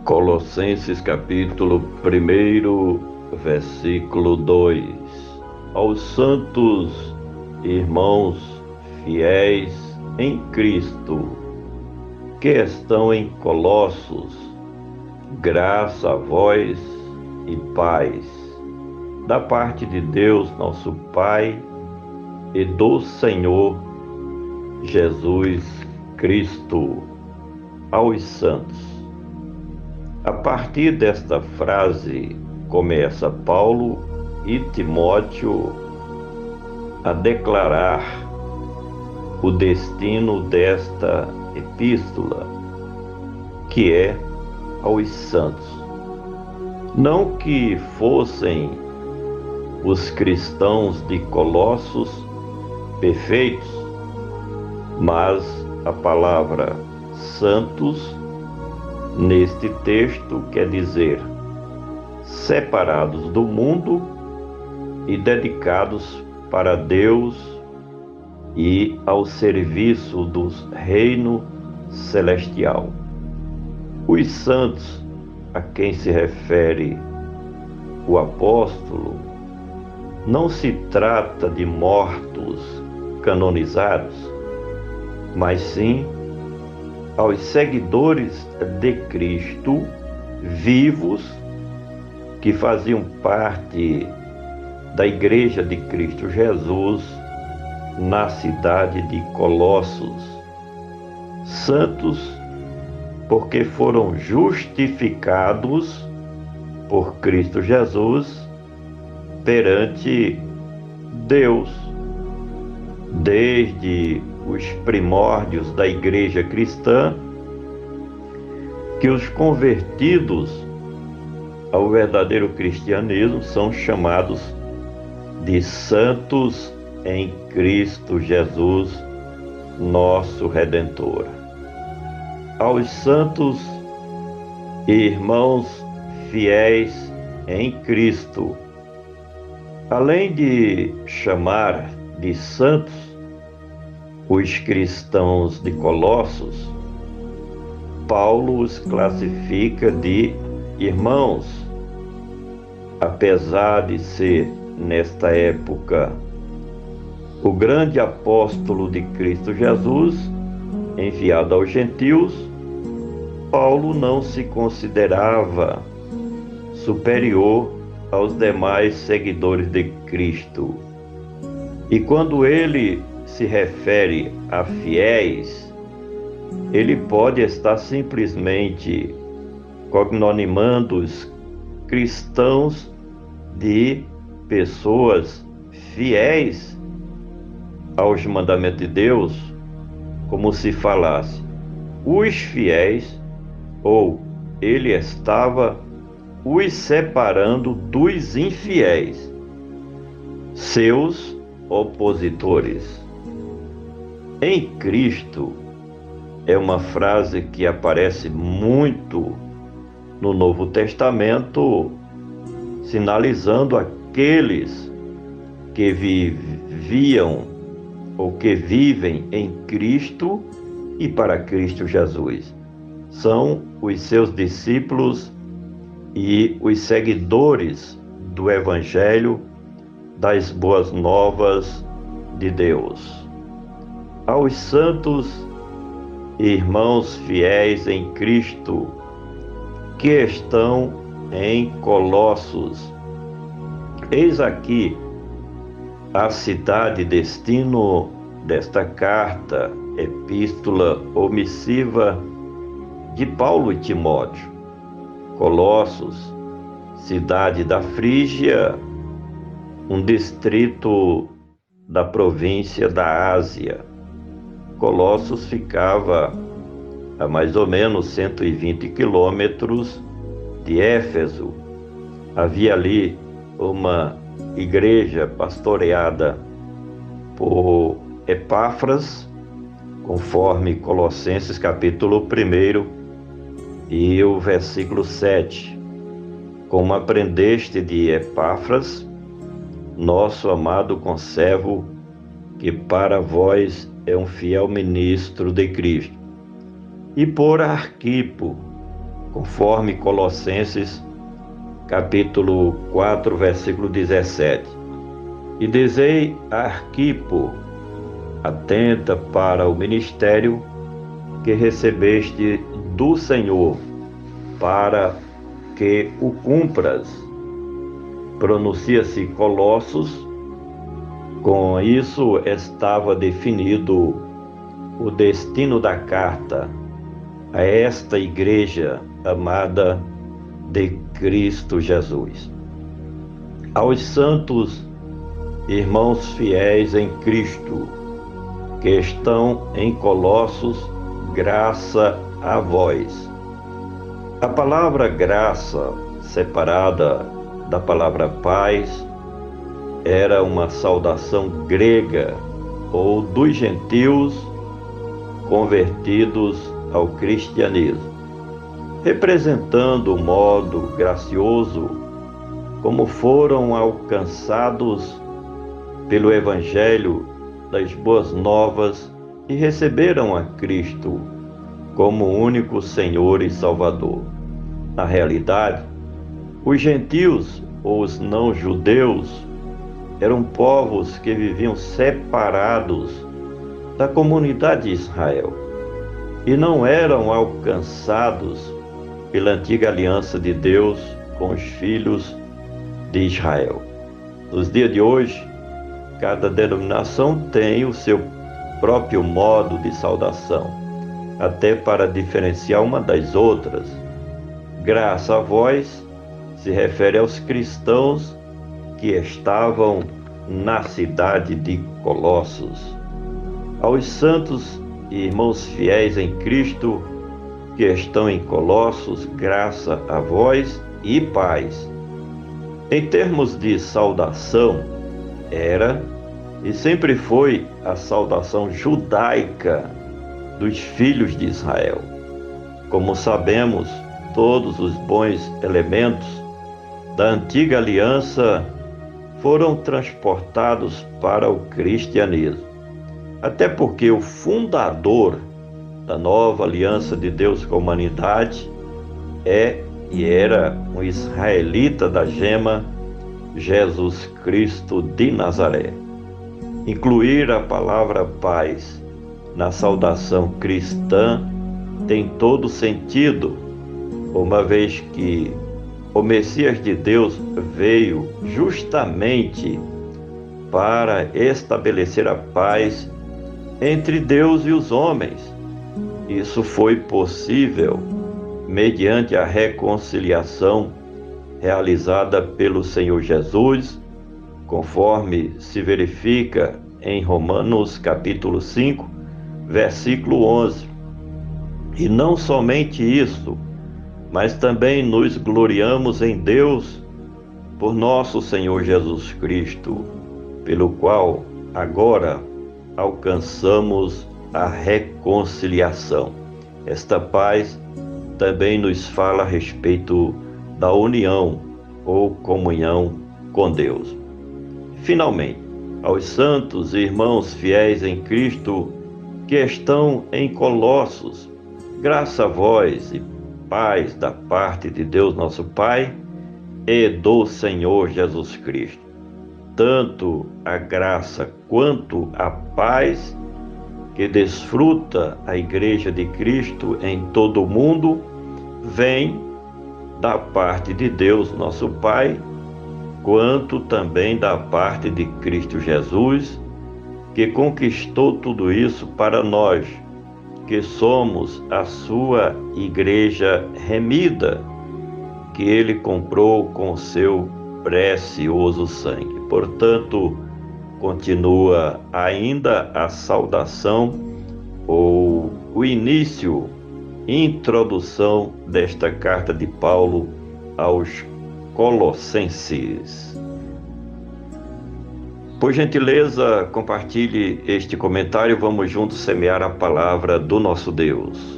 Colossenses capítulo 1, versículo 2. Aos santos irmãos fiéis em Cristo, que estão em Colossos, graça a vós e paz, da parte de Deus nosso Pai e do Senhor Jesus Cristo. Aos santos. A partir desta frase começa Paulo e Timóteo a declarar o destino desta epístola, que é aos santos. Não que fossem os cristãos de Colossos perfeitos, mas a palavra santos neste texto quer dizer separados do mundo e dedicados para Deus e ao serviço do reino celestial. Os santos a quem se refere o apóstolo não se trata de mortos canonizados, mas sim aos seguidores de Cristo vivos que faziam parte da Igreja de Cristo Jesus na cidade de Colossos. Santos porque foram justificados por Cristo Jesus perante Deus. Desde os primórdios da igreja cristã, que os convertidos ao verdadeiro cristianismo são chamados de santos em Cristo Jesus, nosso Redentor. Aos santos irmãos fiéis em Cristo, além de chamar de santos os cristãos de Colossos, Paulo os classifica de irmãos, apesar de ser, nesta época, o grande apóstolo de Cristo Jesus, enviado aos gentios. Paulo não se considerava superior aos demais seguidores de Cristo. E quando ele se refere a fiéis, ele pode estar simplesmente cognonimando os cristãos de pessoas fiéis aos mandamentos de Deus, como se falasse os fiéis, ou ele estava os separando dos infiéis, seus opositores. Em Cristo é uma frase que aparece muito no Novo Testamento, sinalizando aqueles que viviam ou que vivem em Cristo e para Cristo Jesus. São os seus discípulos e os seguidores do Evangelho das boas novas de Deus. Aos santos irmãos fiéis em Cristo que estão em Colossos. Eis aqui a cidade destino desta carta, epístola omissiva de Paulo e Timóteo. Colossos, cidade da Frígia, um distrito da província da Ásia. Colossos ficava a mais ou menos 120 quilômetros de Éfeso. Havia ali uma igreja pastoreada por Epáfras, conforme Colossenses capítulo 1 e o versículo 7. Como aprendeste de Epáfras, nosso amado conservo, que para vós é um fiel ministro de Cristo, e por Arquipo, conforme Colossenses capítulo 4, versículo 17. E dizei a Arquipo, atenta para o ministério que recebeste do Senhor, para que o cumpras. Pronuncia-se Colossos. Com isso estava definido o destino da carta a esta igreja amada de Cristo Jesus. Aos santos irmãos fiéis em Cristo, que estão em Colossos, graça a vós. A palavra graça, separada da palavra paz, era uma saudação grega ou dos gentios convertidos ao cristianismo, representando o modo gracioso como foram alcançados pelo Evangelho das Boas Novas e receberam a Cristo como único Senhor e Salvador. Na realidade, os gentios ou os não-judeus eram povos que viviam separados da comunidade de Israel e não eram alcançados pela antiga aliança de Deus com os filhos de Israel. Nos dias de hoje, cada denominação tem o seu próprio modo de saudação, até para diferenciar uma das outras. Graça a vós se refere aos cristãos que estavam na cidade de Colossos. Aos santos e irmãos fiéis em Cristo que estão em Colossos, graça a vós e paz. Em termos de saudação, era e sempre foi a saudação judaica dos filhos de Israel. Como sabemos, todos os bons elementos da antiga aliança foram transportados para o cristianismo. Até porque o fundador da nova aliança de Deus com a humanidade é e era um israelita da gema, Jesus Cristo de Nazaré. Incluir a palavra paz na saudação cristã tem todo sentido, uma vez que o Messias de Deus veio justamente para estabelecer a paz entre Deus e os homens. Isso foi possível mediante a reconciliação realizada pelo Senhor Jesus, conforme se verifica em Romanos capítulo 5, versículo 11. E não somente isso, mas também nos gloriamos em Deus por nosso Senhor Jesus Cristo, pelo qual agora alcançamos a reconciliação. Esta paz também nos fala a respeito da união ou comunhão com Deus. Finalmente, aos santos e irmãos fiéis em Cristo que estão em Colossos, graça a vós e paz da parte de Deus nosso Pai e do Senhor Jesus Cristo. Tanto a graça quanto a paz que desfruta a Igreja de Cristo em todo o mundo vem da parte de Deus nosso Pai, quanto também da parte de Cristo Jesus, que conquistou tudo isso para nós, que somos a sua igreja remida, que ele comprou com seu precioso sangue. Portanto, continua ainda a saudação ou o início, introdução desta carta de Paulo aos Colossenses. Por gentileza, compartilhe este comentário. Vamos juntos semear a palavra do nosso Deus.